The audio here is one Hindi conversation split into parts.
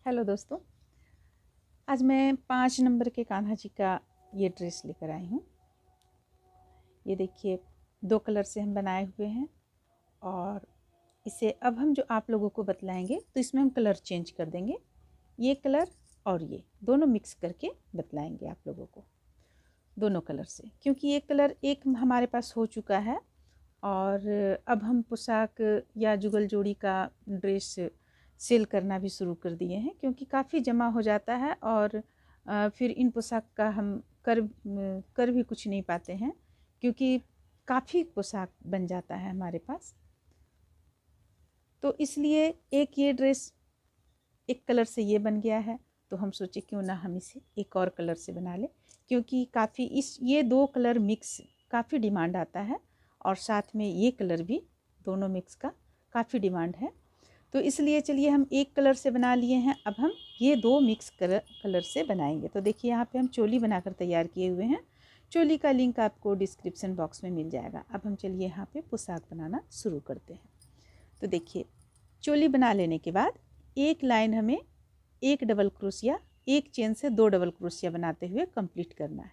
हेलो दोस्तों, आज मैं 5 नंबर के कान्हा जी का ये ड्रेस लेकर आई हूँ। ये देखिए 2 कलर से हम बनाए हुए हैं और इसे अब हम जो आप लोगों को बतलाएंगे तो इसमें हम कलर चेंज कर देंगे। ये कलर और ये दोनों मिक्स करके बतलाएंगे आप लोगों को दोनों कलर से, क्योंकि ये कलर एक हमारे पास हो चुका है और अब हम पोशाक या जुगल जोड़ी का ड्रेस सेल करना भी शुरू कर दिए हैं, क्योंकि काफ़ी जमा हो जाता है और फिर इन पोशाक का हम कर भी कुछ नहीं पाते हैं, क्योंकि काफ़ी पोशाक बन जाता है हमारे पास। तो इसलिए एक ये ड्रेस एक कलर से ये बन गया है, तो हम सोचे क्यों ना हम इसे एक और कलर से बना लें, क्योंकि काफ़ी ये 2 कलर मिक्स काफ़ी डिमांड आता है और साथ में ये कलर भी दोनों मिक्स का काफ़ी डिमांड है। तो इसलिए चलिए हम एक कलर से बना लिए हैं, अब हम ये 2 मिक्स कलर से बनाएंगे। तो देखिए यहाँ पे हम चोली बनाकर तैयार किए हुए हैं। चोली का लिंक आपको डिस्क्रिप्शन बॉक्स में मिल जाएगा। अब हम चलिए यहाँ पे पोशाक बनाना शुरू करते हैं। तो देखिए चोली बना लेने के बाद एक लाइन हमें एक डबल क्रोशिया, एक चेन से 2 डबल क्रोशिया बनाते हुए कंप्लीट करना है।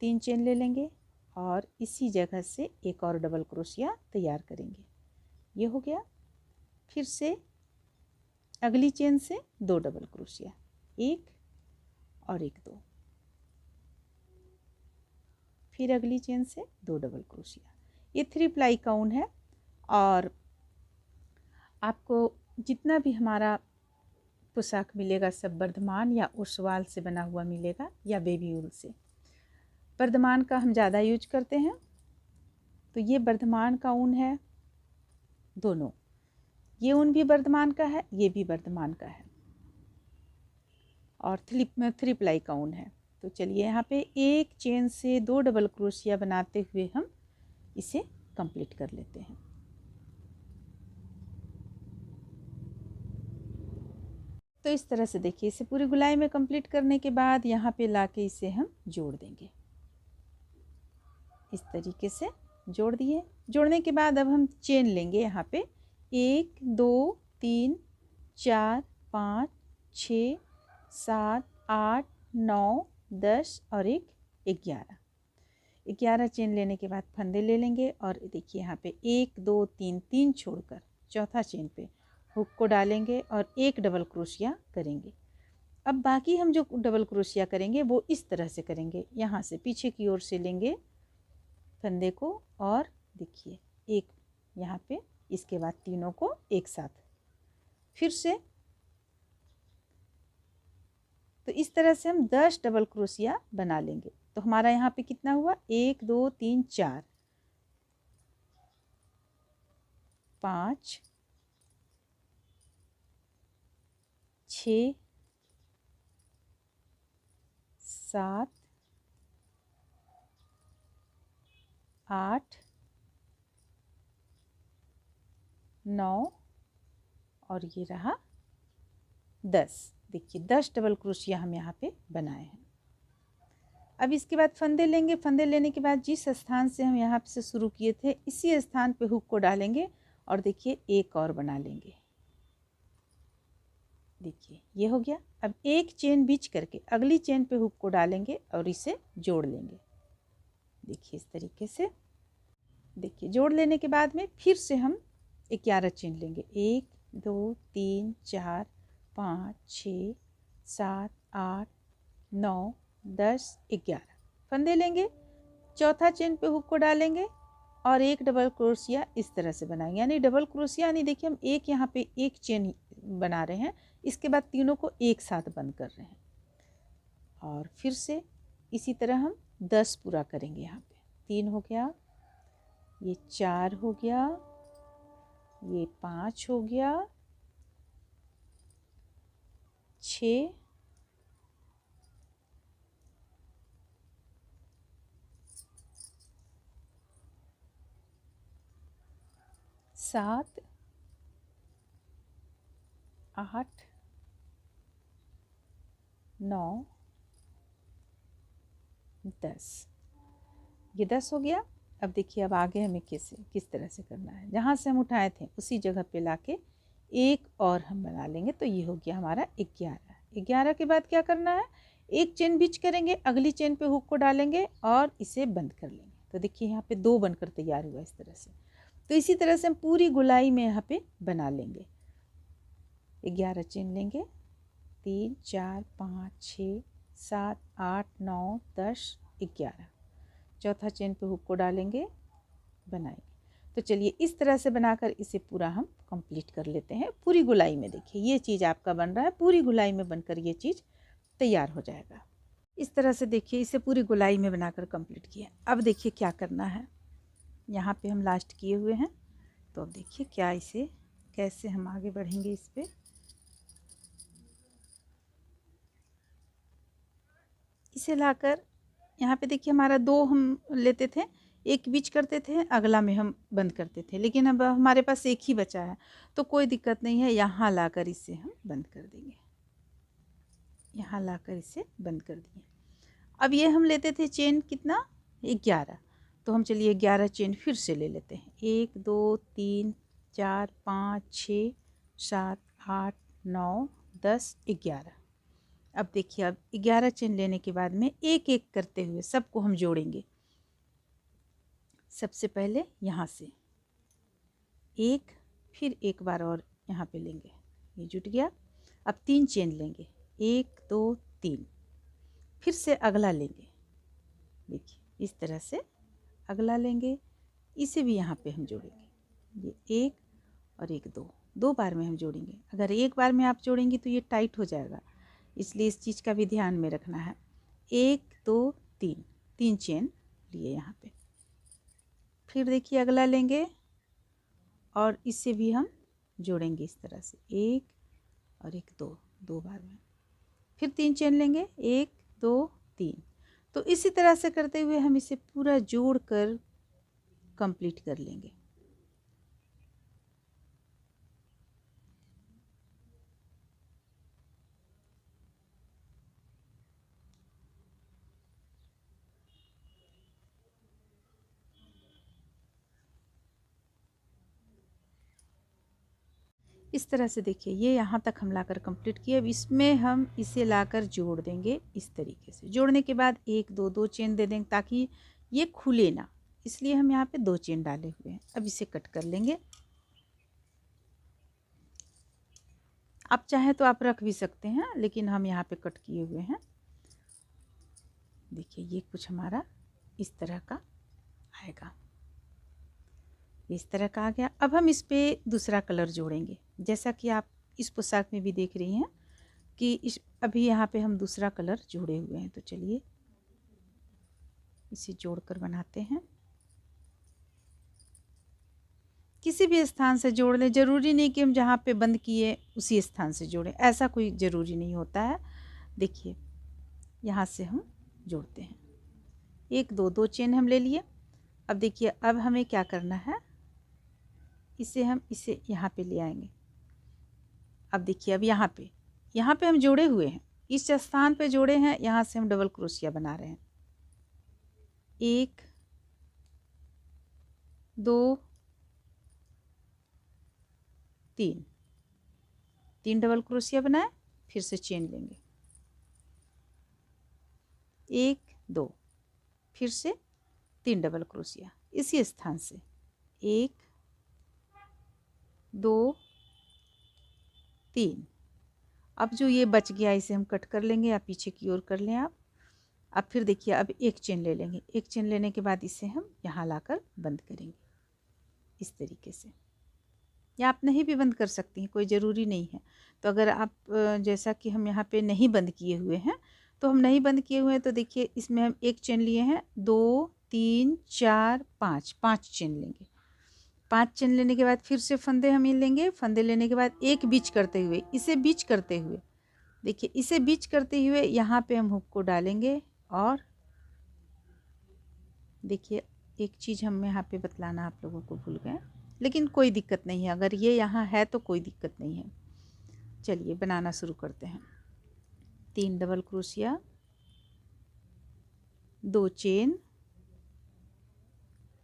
3 चेन ले लेंगे और इसी जगह से एक और डबल क्रोशिया तैयार करेंगे। ये हो गया। फिर से अगली चेन से 2 डबल क्रोशिया, एक और एक, 2। फिर अगली चेन से 2 डबल क्रोशिया। ये 3 प्लाई काउंट है और आपको जितना भी हमारा पोशाक मिलेगा सब बर्धमान या ओसवाल से बना हुआ मिलेगा या बेबी वूल से। बर्धमान का हम ज़्यादा यूज करते हैं, तो ये बर्धमान का ऊन है दोनों। ये ऊन भी बर्धमान का है, ये भी बर्धमान का है और 3 प्लाई का ऊन है। तो चलिए यहाँ पे एक चेन से 2 डबल क्रोशिया बनाते हुए हम इसे कंप्लीट कर लेते हैं। तो इस तरह से देखिए इसे पूरी गुलाई में कंप्लीट करने के बाद यहाँ पे लाके इसे हम जोड़ देंगे। इस तरीके से जोड़ दिए। जोड़ने के बाद अब हम चेन लेंगे यहाँ पे 1 2 3 4 5 6 7 8 9 10 और 11 चेन लेने के बाद फंदे ले लेंगे और देखिए यहाँ पे 1 2 3 3 छोड़कर चौथा चेन पे हुक को डालेंगे और एक डबल क्रोशिया करेंगे। अब बाकी हम जो डबल क्रोशिया करेंगे वो इस तरह से करेंगे। यहाँ से पीछे की ओर से लेंगे फंदे को और देखिए एक यहाँ पे, इसके बाद तीनों को एक साथ फिर से। तो इस तरह से हम 10 डबल क्रोशिया बना लेंगे। तो हमारा यहाँ पे कितना हुआ, 1 2 3 4 5 6 7 8 9 और ये रहा 10। देखिए 10 डबल क्रोशिया हम यहाँ पे बनाए हैं। अब इसके बाद फंदे लेंगे। फंदे लेने के बाद जिस स्थान से हम यहाँ से शुरू किए थे इसी स्थान पे हुक को डालेंगे और देखिए एक और बना लेंगे। देखिए ये हो गया। अब एक चेन बीच करके अगली चेन पे हुक को डालेंगे और इसे जोड़ लेंगे। देखिए इस तरीके से। देखिए जोड़ लेने के बाद में फिर से हम 11 चेन लेंगे। 1 2 3 4 5 6 7 8 9 10 11 फंदे लेंगे। चौथा चेन पे हुक को डालेंगे और एक डबल क्रोशिया इस तरह से बनाएंगे। यानी डबल क्रोशिया यानी देखिए हम एक यहाँ पे एक चेन बना रहे हैं, इसके बाद तीनों को एक साथ बंद कर रहे हैं और फिर से इसी तरह हम 10 पूरा करेंगे। यहाँ पे 3 हो गया, ये 4 हो गया, ये 5 हो गया, 6 7 8 9 10। ये 10 हो गया। अब देखिए अब आगे हमें किस तरह से करना है। जहाँ से हम उठाए थे उसी जगह पे लाके एक और हम बना लेंगे तो ये हो गया हमारा 11। 11 के बाद क्या करना है, एक चेन बीच करेंगे, अगली चेन पे हुक को डालेंगे और इसे बंद कर लेंगे। तो देखिए यहाँ पे 2 बनकर तैयार हुआ इस तरह से। तो इसी तरह से हम पूरी गोलाई में यहाँ पे बना लेंगे। 11 चेन लेंगे, 3 4 5 6 7 8 9 10 11। चौथा चेन पे हुक को डालेंगे, बनाएंगे। तो चलिए इस तरह से बनाकर इसे पूरा हम कंप्लीट कर लेते हैं पूरी गोलाई में। देखिए ये चीज़ आपका बन रहा है, पूरी गोलाई में बनकर ये चीज़ तैयार हो जाएगा। इस तरह से देखिए इसे पूरी गोलाई में बनाकर कंप्लीट किया। अब देखिए क्या करना है, यहाँ पे हम लास्ट किए हुए हैं। तो अब देखिए क्या इसे कैसे हम आगे बढ़ेंगे इस पे। इसे लाकर यहाँ पे देखिए हमारा 2 हम लेते थे, एक बीच करते थे, अगला में हम बंद करते थे, लेकिन अब हमारे पास एक ही बचा है तो कोई दिक्कत नहीं है। यहाँ लाकर इसे हम बंद कर देंगे, यहाँ लाकर इसे बंद कर दिए। अब ये हम लेते थे चेन कितना, 11। तो हम चलिए 11 चेन फिर से ले लेते हैं। 1 2 3 4 5 6 7 8 9 10 11। अब देखिए अब 11 चेन लेने के बाद में एक एक करते हुए सबको हम जोड़ेंगे। सबसे पहले यहाँ से एक, फिर एक बार और यहाँ पे लेंगे, ये जुट गया। अब 3 चेन लेंगे, 1 2 3, फिर से अगला लेंगे। देखिए इस तरह से अगला लेंगे, इसे भी यहाँ पे हम जोड़ेंगे। ये 1 और 1 2, 2 बार में हम जोड़ेंगे। अगर एक बार में आप जोड़ेंगे तो ये टाइट हो जाएगा, इसलिए इस चीज़ का भी ध्यान में रखना है। 1 2 3, 3 चेन लिए यहाँ पे। फिर देखिए अगला लेंगे और इसे भी हम जोड़ेंगे इस तरह से, 1 और 1 2, 2 बार में। फिर 3 चेन लेंगे, 1 2 3। तो इसी तरह से करते हुए हम इसे पूरा जोड़ कर कंप्लीट कर लेंगे। इस तरह से देखिए ये यहाँ तक हम लाकर कंप्लीट किए। अब इसमें हम इसे लाकर जोड़ देंगे इस तरीके से। जोड़ने के बाद 1 2 2 चेन दे देंगे ताकि ये खुले ना, इसलिए हम यहाँ पे 2 चेन डाले हुए हैं। अब इसे कट कर लेंगे। आप चाहें तो आप रख भी सकते हैं, लेकिन हम यहाँ पे कट किए हुए हैं। देखिए ये कुछ हमारा इस तरह का आएगा, इस तरह का आ गया। अब हम इस पे दूसरा कलर जोड़ेंगे, जैसा कि आप इस पोशाक में भी देख रही हैं कि इस अभी यहाँ पे हम दूसरा कलर जोड़े हुए हैं। तो चलिए इसे जोड़कर बनाते हैं। किसी भी स्थान से जोड़ लें, ज़रूरी नहीं कि हम जहाँ पे बंद किए उसी स्थान से जोड़ें, ऐसा कोई ज़रूरी नहीं होता है। देखिए यहाँ से हम जोड़ते हैं, 1 2 2 चेन हम ले लिए। अब देखिए अब हमें क्या करना है, इसे यहाँ पे ले आएंगे। अब देखिए अब यहाँ पे हम जोड़े हुए हैं, इस स्थान पे जोड़े हैं, यहाँ से हम डबल क्रोशिया बना रहे हैं। 1 2 3, 3 डबल क्रोशिया बनाए, फिर से चेन लेंगे, 1 2, फिर से 3 डबल क्रोशिया इसी स्थान से, 1 2 3। अब जो ये बच गया इसे हम कट कर लेंगे, या पीछे की ओर कर लें आप। अब फिर देखिए अब 1 चेन ले लेंगे, 1 चेन लेने के बाद इसे हम यहाँ लाकर बंद करेंगे इस तरीके से, या आप नहीं भी बंद कर सकती हैं, कोई ज़रूरी नहीं है। तो अगर आप जैसा कि हम यहाँ पे नहीं बंद किए हुए हैं, तो हम नहीं बंद किए हुए हैं, तो देखिए इसमें हम 1 चेन लिए हैं, 2 3 4 5, 5 चेन लेंगे। 5 चेन लेने के बाद फिर से फंदे हम ये लेंगे, फंदे लेने के बाद एक बीच करते हुए, इसे बीच करते हुए, देखिए इसे बीच करते हुए यहाँ पे हम हुक को डालेंगे। और देखिए एक चीज़ हम यहाँ पे बतलाना आप लोगों को भूल गए, लेकिन कोई दिक्कत नहीं है, अगर ये यहाँ है तो कोई दिक्कत नहीं है। चलिए बनाना शुरू करते हैं। 3 डबल क्रोशिया, 2 चेन,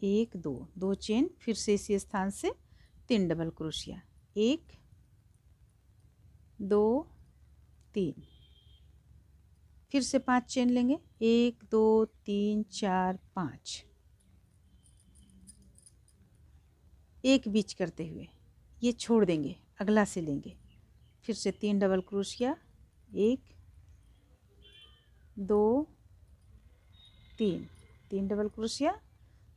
1 2, 2 चेन, फिर से इसी स्थान से 3 डबल क्रोशिया, 1 2 3, फिर से 5 चेन लेंगे, 1 2 3 4 5, एक बीच करते हुए ये छोड़ देंगे, अगला से लेंगे, फिर से 3 double crochet, 1 2 3, 3 double crochet,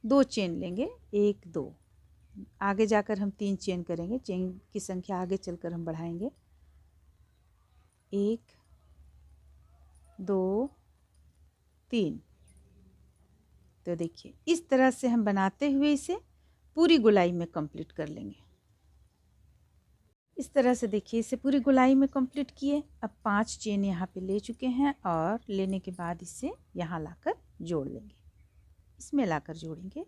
2 chain लेंगे, 1 2, आगे जाकर हम 3 चेन करेंगे, चेन की संख्या आगे चलकर हम बढ़ाएंगे, 1 2 3। तो देखिए इस तरह से हम बनाते हुए इसे पूरी गोलाई में कंप्लीट कर लेंगे। इस तरह से देखिए इसे पूरी गोलाई में कंप्लीट किए। अब 5 चेन यहाँ पे ले चुके हैं और लेने के बाद इसे यहाँ लाकर जोड़ लेंगे, इसमें लाकर जोड़ेंगे,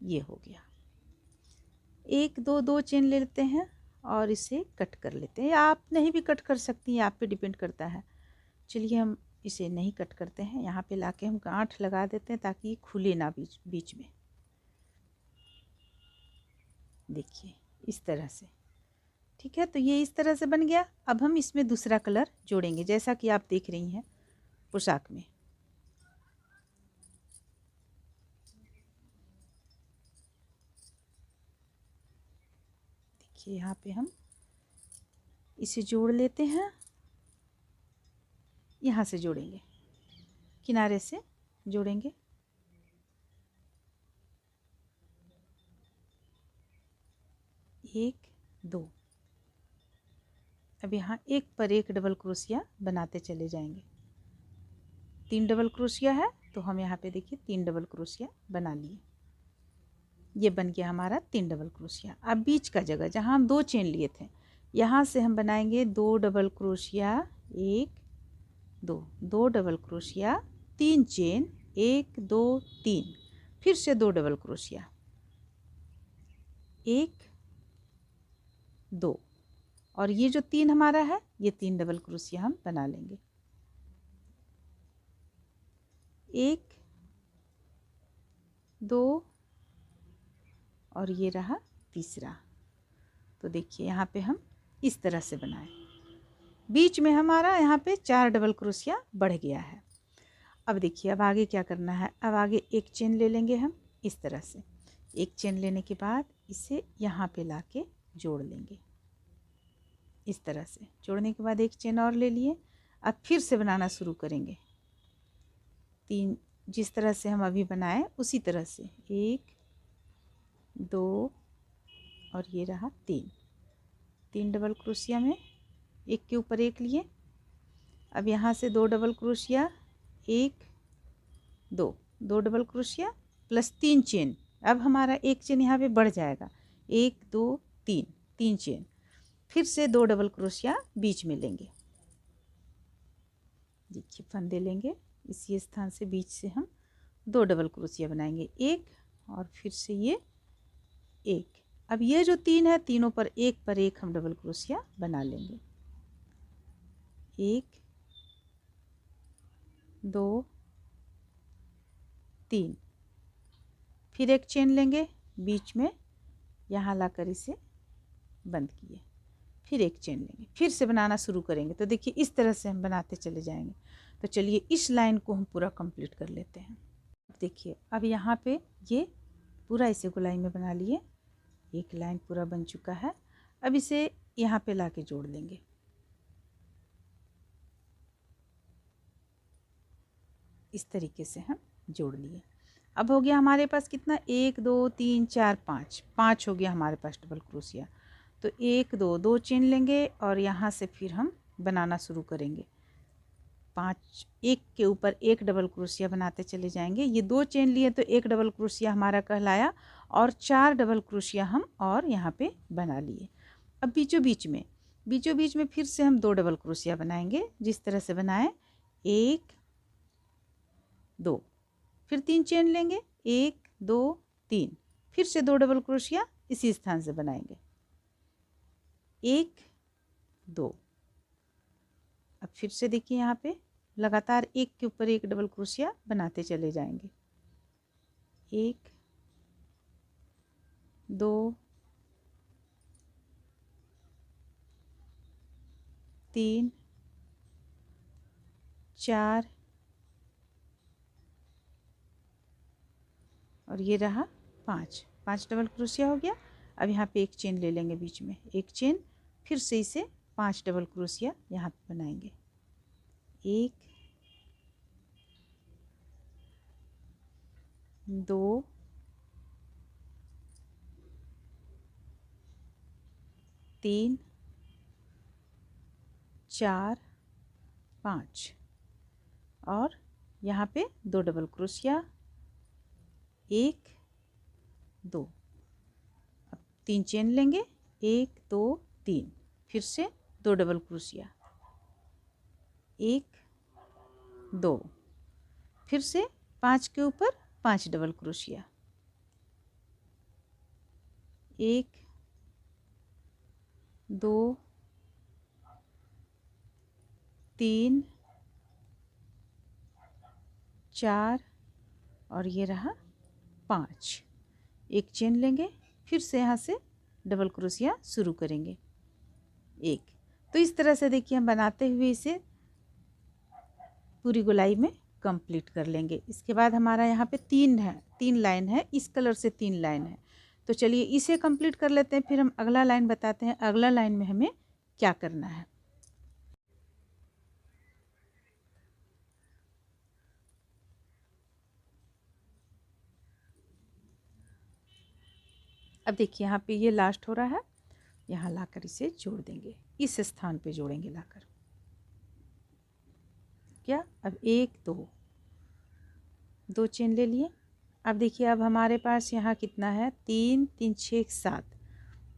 ये हो गया। 1 2 2 चेन ले लेते हैं और इसे कट कर लेते हैं, या आप नहीं भी कट कर सकती हैं, आप पे डिपेंड करता है। चलिए हम इसे नहीं कट करते हैं, यहाँ पे लाके हम गांठ लगा देते हैं ताकि खुले ना बीच बीच में। देखिए इस तरह से, ठीक है। तो ये इस तरह से बन गया। अब हम इसमें दूसरा कलर जोड़ेंगे, जैसा कि आप देख रही हैं पोशाक में। देखिए यहाँ पे हम इसे जोड़ लेते हैं, यहाँ से जोड़ेंगे, किनारे से जोड़ेंगे, एक दो। अब यहाँ एक पर एक डबल क्रोशिया बनाते चले जाएंगे। 3 डबल क्रोशिया है तो हम यहाँ पे देखिए 3 डबल क्रोशिया बना लिए, ये बन गया हमारा 3 डबल क्रोशिया। अब बीच का जगह जहाँ हम 2 चेन लिए थे, यहाँ से हम बनाएंगे 2 double crochet, 1 2, 2 double crochet, 3 chain, 1 2 3, फिर से 2 डबल क्रोशिया, 1 2, और ये जो 3 हमारा है ये 3 डबल क्रोशिया हम बना लेंगे, 1 2, और ये रहा तीसरा। तो देखिए यहाँ पे हम इस तरह से बनाए, बीच में हमारा यहाँ पे 4 डबल क्रोशिया बढ़ गया है। अब देखिए अब आगे क्या करना है, अब आगे एक चेन ले लेंगे हम, इस तरह से एक चेन लेने के बाद इसे यहाँ पे लाके जोड़ लेंगे, इस तरह से जोड़ने के बाद एक चेन और ले लिए। अब फिर से बनाना शुरू करेंगे, 3 जिस तरह से हम अभी बनाए उसी तरह से, 1 2, और ये रहा 3, 3 डबल क्रोशिया में एक के ऊपर एक लिए। अब यहाँ से 2 double crochet, 1 2, 2 double crochet plus 3 chain, अब हमारा एक चेन यहाँ पे बढ़ जाएगा, 1 2 3, 3 चेन, फिर से 2 डबल क्रोशिया बीच में लेंगे। देखिए फंदे लेंगे, इसी स्थान से बीच से हम 2 डबल क्रोशिया बनाएंगे, एक और फिर से ये एक। अब ये जो 3 है, तीनों पर एक हम डबल क्रोशिया बना लेंगे, 1 2 3, फिर एक चेन लेंगे बीच में, यहाँ लाकर इसे बंद किए, फिर एक चेन लेंगे, फिर से बनाना शुरू करेंगे। तो देखिए इस तरह से हम बनाते चले जाएंगे। तो चलिए इस लाइन को हम पूरा कंप्लीट कर लेते हैं। देखिए अब यहाँ पे ये पूरा इसे गोलाई में बना लिए, एक लाइन पूरा बन चुका है। अब इसे यहाँ पे लाके जोड़ देंगे, इस तरीके से हम जोड़ लिए। अब हो गया हमारे पास कितना, 1 2 3 4 5, 5 हो गया हमारे पास डबल क्रोशिया। तो 1 2, 2 चेन लेंगे और यहाँ से फिर हम बनाना शुरू करेंगे, 5 एक के ऊपर एक डबल क्रोशिया बनाते चले जाएंगे। ये 2 चेन लिए तो एक डबल क्रोशिया हमारा कहलाया, और 4 डबल क्रोशिया हम और यहाँ पे बना लिए। अब बीचों बीच में फिर से हम 2 डबल क्रोशिया बनाएंगे, जिस तरह से बनाए, 1 2, फिर 3 चेन लेंगे, 1 2 3, फिर से 2 डबल क्रोशिया इसी स्थान से बनाएंगे, 1 2। अब फिर से देखिए यहाँ पे लगातार एक के ऊपर एक डबल क्रोशिया बनाते चले जाएंगे, 1 2 3 4 और ये रहा 5 डबल क्रोशिया हो गया। अब यहाँ पे एक चेन ले लेंगे, बीच में एक चेन, फिर से इसे 5 डबल क्रोशिया यहाँ पे बनाएंगे। 1 2 3 4 5 और यहाँ पे 2 डबल क्रोशिया, 1 2। अब 3 चेन लेंगे, 1 2 3, फिर से 2 डबल क्रोशिया, 1 2, फिर से 5 के ऊपर 5 डबल क्रोशिया, 1 2 3 4 और ये रहा 5। एक चेन लेंगे, फिर से यहाँ से डबल क्रोशिया शुरू करेंगे 1। तो इस तरह से देखिए हम बनाते हुए इसे पूरी गोलाई में कंप्लीट कर लेंगे। इसके बाद हमारा यहाँ पे 3 लाइन है, इस कलर से 3 लाइन है। तो चलिए इसे कंप्लीट कर लेते हैं, फिर हम अगला लाइन बताते हैं अगला लाइन में हमें क्या करना है। अब देखिए यहाँ पे ये लास्ट हो रहा है, यहाँ लाकर इसे जोड़ देंगे, इस स्थान पे जोड़ेंगे लाकर। क्या अब 1 2 चेन ले लिए। अब देखिए अब हमारे पास यहाँ कितना है, 3 3 6 7।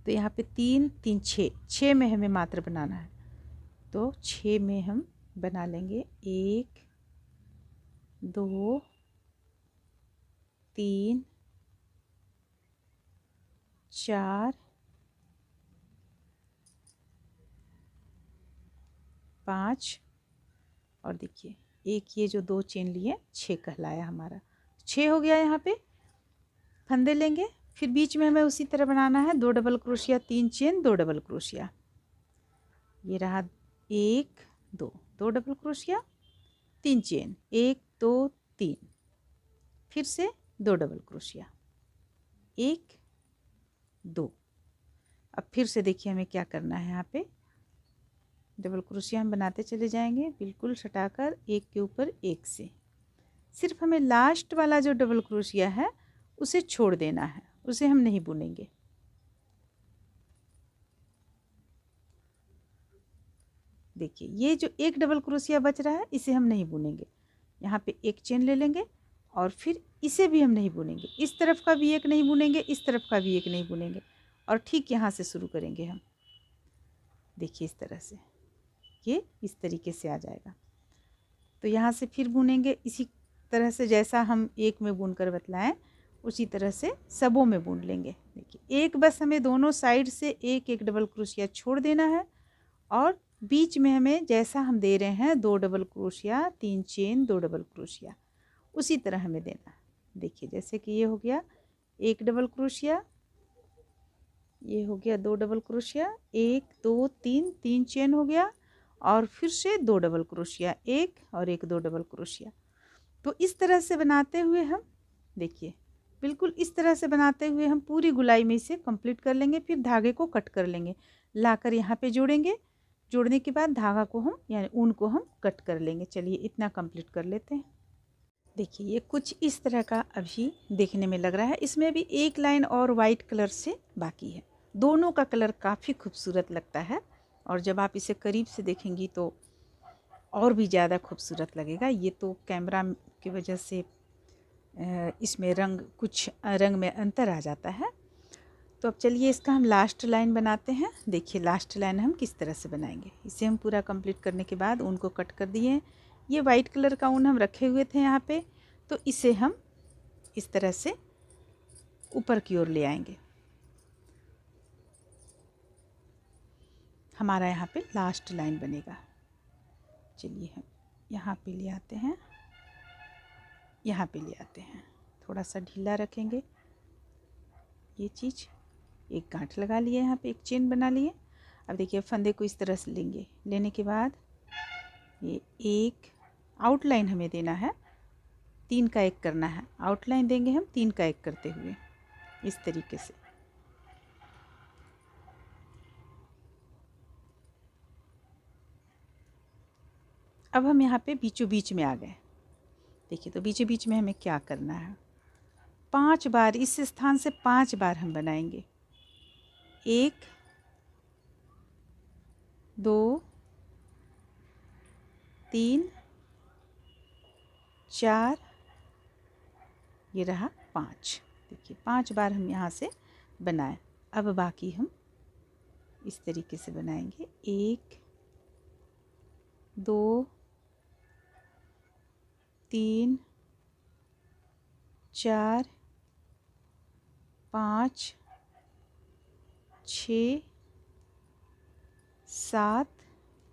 तो यहाँ पे 3 3 6 में हमें मात्र बनाना है, तो 6 में हम बना लेंगे 1 2 3 4 5 और देखिए एक ये जो 2 चेन लिए 6 कहलाया हमारा, 6 हो गया। यहाँ पे फंदे लेंगे, फिर बीच में हमें उसी तरह बनाना है 2 double crochet, 3 chain 2 double crochet, ये रहा 1 2 डबल क्रोशिया, 3 चेन 1 2 3, फिर से 2 डबल क्रोशिया, 1 2। अब फिर से देखिए हमें क्या करना है, यहाँ पे डबल क्रोशिया हम बनाते चले जाएंगे, बिल्कुल सटाकर एक के ऊपर एक से। सिर्फ हमें लास्ट वाला जो डबल क्रोशिया है उसे छोड़ देना है, उसे हम नहीं बुनेंगे। देखिए ये जो एक डबल क्रोशिया बच रहा है इसे हम नहीं बुनेंगे। यहाँ पे एक चेन ले लेंगे और फिर इसे भी हम नहीं बुनेंगे, इस तरफ का भी एक नहीं बुनेंगे, इस तरफ का भी एक नहीं बुनेंगे, और ठीक यहाँ से शुरू करेंगे हम। देखिए इस तरह से, ये इस तरीके से आ जाएगा। तो यहाँ से फिर बुनेंगे इसी तरह से, जैसा हम एक में बुन कर बतलाएं उसी तरह से सबों में बुन लेंगे। देखिए एक बस हमें दोनों साइड से एक एक डबल क्रोशिया छोड़ देना है, और बीच में हमें जैसा हम दे रहे हैं 2 double crochet 3 chain 2 double crochet, उसी तरह हमें देना है। देखिए जैसे कि ये हो गया 1 डबल क्रोशिया, ये हो गया 2 डबल क्रोशिया, 1 2 3 चेन हो गया, और फिर से 2 डबल क्रोशिया, 1 और 1 2 डबल क्रोशिया। तो इस तरह से बनाते हुए हम देखिए बिल्कुल इस तरह से बनाते हुए हम पूरी गुलाई में इसे कंप्लीट कर लेंगे। फिर धागे को कट कर लेंगे, लाकर यहाँ पे जोड़ेंगे। जोड़ने के बाद धागा को हम यानी ऊन को हम कट कर लेंगे। चलिए इतना कंप्लीट कर लेते हैं। देखिए ये कुछ इस तरह का अभी देखने में लग रहा है। इसमें भी एक लाइन और वाइट कलर से बाकी है। दोनों का कलर काफ़ी खूबसूरत लगता है, और जब आप इसे करीब से देखेंगी तो और भी ज़्यादा खूबसूरत लगेगा। ये तो कैमरा की वजह से इसमें कुछ रंग में अंतर आ जाता है। तो अब चलिए इसका हम लास्ट लाइन बनाते हैं। देखिए लास्ट लाइन हम किस तरह से बनाएंगे। इसे हम पूरा कंप्लीट करने के बाद ऊन को कट कर दिए। ये वाइट कलर का ऊन हम रखे हुए थे यहाँ पे, तो इसे हम इस तरह से ऊपर की ओर ले आएंगे। हमारा यहाँ पे लास्ट लाइन बनेगा। चलिए हम यहाँ पे ले आते हैं, यहाँ पे ले आते हैं, थोड़ा सा ढीला रखेंगे ये चीज़। एक गांठ लगा लिए, यहाँ पे एक चेन बना लिए। अब देखिए फंदे को इस तरह से लेंगे। लेने के बाद ये एक आउटलाइन हमें देना है, 3 का 1 करना है। आउटलाइन देंगे हम 3 का 1 करते हुए इस तरीके से। अब हम यहाँ पे बीचों बीच में आ गए। देखिए तो बीचों बीच में हमें क्या करना है, 5 बार इस स्थान से 5 बार हम बनाएंगे। 1 2 3 4, ये रहा 5। देखिए 5 बार हम यहाँ से बनाए। अब बाकी हम इस तरीके से बनाएंगे। 1 2 3 4 5 6 7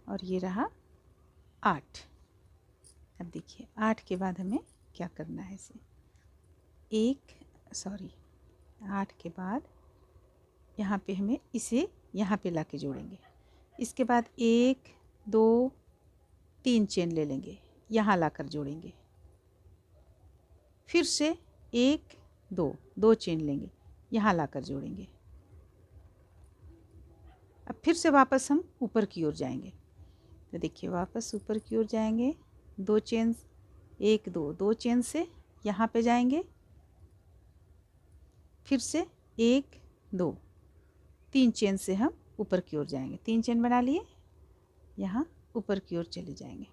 और ये रहा 8। अब देखिए 8 के बाद हमें क्या करना है, इसे 8 के बाद यहाँ पे हमें इसे यहाँ पे लाके जोड़ेंगे। इसके बाद 1 2 3 चेन ले लेंगे, यहाँ लाकर जोड़ेंगे। फिर से 1 2 चेन लेंगे, यहाँ लाकर जोड़ेंगे। अब फिर से वापस हम ऊपर की ओर जाएंगे। तो देखिए वापस ऊपर की ओर जाएंगे, 2 चेन 1 2 चेन से यहाँ पे जाएंगे। फिर से 1 2 3 चेन से हम ऊपर की ओर जाएंगे। 3 चेन बना लिए, यहाँ ऊपर की ओर चले जाएंगे।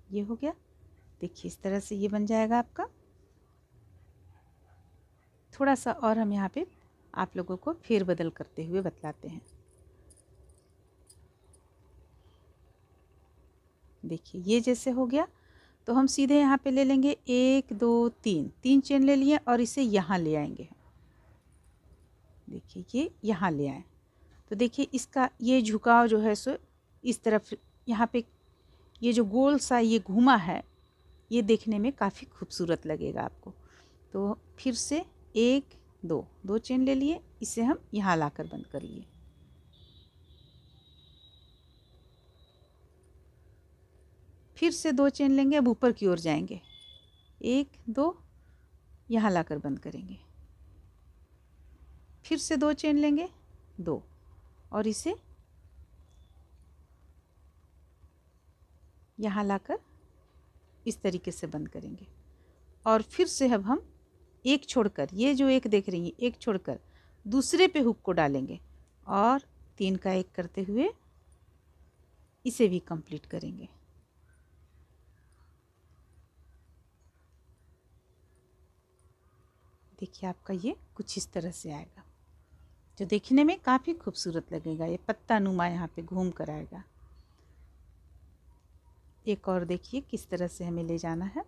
ये हो गया। देखिए इस तरह से ये बन जाएगा आपका। थोड़ा सा और हम यहाँ पे आप लोगों को फेरबदल करते हुए बतलाते हैं। देखिए ये जैसे हो गया तो हम सीधे यहाँ पे ले लेंगे 1 2 3 चेन ले लिए और इसे यहाँ ले आएंगे। देखिए ये यहाँ ले आए तो देखिए इसका ये झुकाव जो है सो इस तरफ, यहाँ पे ये जो गोल सा ये घुमा है, ये देखने में काफ़ी खूबसूरत लगेगा आपको। तो फिर से 1 2 चेन ले लिए, इसे हम यहाँ लाकर बंद कर लिए। फिर से 2 चेन लेंगे, अब ऊपर की ओर जाएंगे। 1 2 यहाँ लाकर बंद करेंगे। फिर से 2 चेन लेंगे, 2 और इसे यहाँ लाकर इस तरीके से बंद करेंगे। और फिर से अब हम एक छोड़कर, ये जो एक देख रही हैं, एक छोड़कर दूसरे पे हुक को डालेंगे और 3 का 1 करते हुए इसे भी कंप्लीट करेंगे। देखिए आपका ये कुछ इस तरह से आएगा, जो देखने में काफ़ी खूबसूरत लगेगा। ये पत्ता नुमा यहाँ पे घूम कर आएगा। एक और देखिए किस तरह से हमें ले जाना है।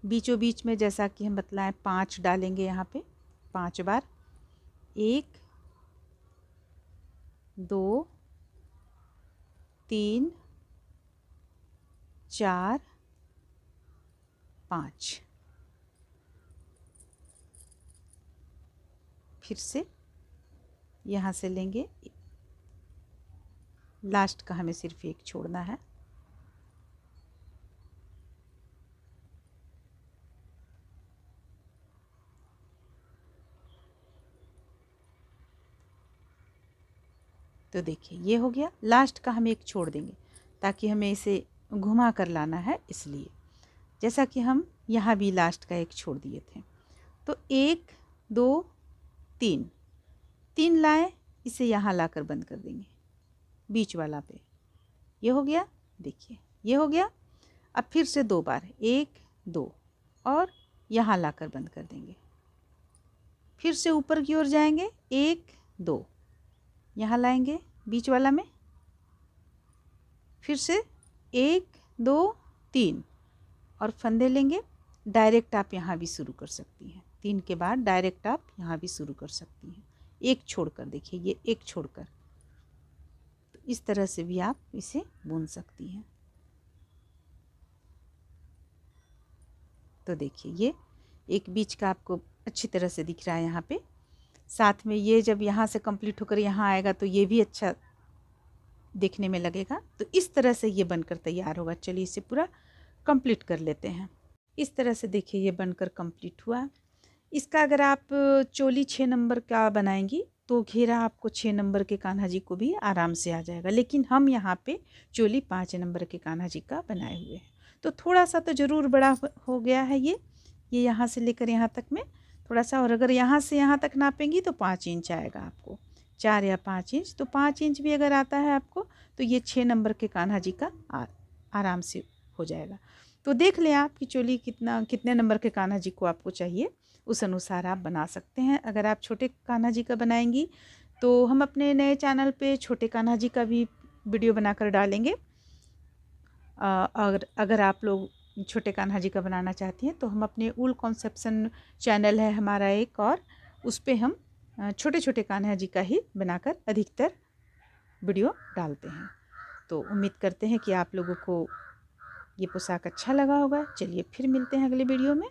बीचों बीच में जैसा कि हम बतलाएं 5 डालेंगे यहाँ पे 5 बार। 1 2 3 4 5। फिर से यहाँ से लेंगे, लास्ट का हमें सिर्फ एक छोड़ना है। तो देखिए ये हो गया। लास्ट का हम एक छोड़ देंगे ताकि हमें इसे घुमा कर लाना है, इसलिए जैसा कि हम यहाँ भी लास्ट का एक छोड़ दिए थे। तो 1 2 3 लाए, इसे यहाँ लाकर बंद कर देंगे बीच वाला पे। ये हो गया। देखिए ये हो गया। अब फिर से 2 बार 1 2 और यहाँ लाकर बंद कर देंगे। फिर से ऊपर की ओर जाएंगे, 1 2 यहाँ लाएंगे बीच वाला में। फिर से 1 2 3 और फंदे लेंगे। डायरेक्ट आप यहाँ भी शुरू कर सकती हैं। 3 के बाद डायरेक्ट आप यहाँ भी शुरू कर सकती हैं, एक छोड़कर। देखिए ये एक छोड़कर, तो इस तरह से भी आप इसे बुन सकती हैं। तो देखिए ये एक बीच का आपको अच्छी तरह से दिख रहा है यहाँ पे। साथ में ये जब यहाँ से कंप्लीट होकर यहाँ आएगा तो ये भी अच्छा देखने में लगेगा। तो इस तरह से ये बनकर तैयार होगा। चलिए इसे पूरा कंप्लीट कर लेते हैं। इस तरह से देखिए ये बनकर कंप्लीट हुआ। इसका अगर आप चोली 6 नंबर का बनाएंगी तो घेरा आपको 6 नंबर के कान्हा जी को भी आराम से आ जाएगा, लेकिन हम यहाँ पे चोली 5 नंबर के कान्हा जी का बनाए हुए हैं। तो थोड़ा सा तो ज़रूर बड़ा हो गया है ये यहाँ से लेकर यहाँ तक में थोड़ा सा, और अगर यहाँ से यहाँ तक नापेंगी तो 5 इंच आएगा आपको, 4 या 5 इंच। तो 5 इंच भी अगर आता है आपको तो ये 6 नंबर के कान्हा जी का आराम से हो जाएगा। तो देख लें आपकी चोली कितने नंबर के कान्हा जी को आपको चाहिए, उस अनुसार आप बना सकते हैं। अगर आप छोटे कान्हा जी का बनाएंगी तो हम अपने नए चैनल पे छोटे कान्हा जी का भी वीडियो बनाकर डालेंगे। अगर आप लोग छोटे कान्हा जी का बनाना चाहती हैं तो हम अपने ऊल कॉन्सेप्शन चैनल है हमारा एक, और उस पे हम छोटे छोटे कान्हा जी का ही बनाकर अधिकतर वीडियो डालते हैं। तो उम्मीद करते हैं कि आप लोगों को ये पोशाक अच्छा लगा होगा। चलिए फिर मिलते हैं अगले वीडियो में।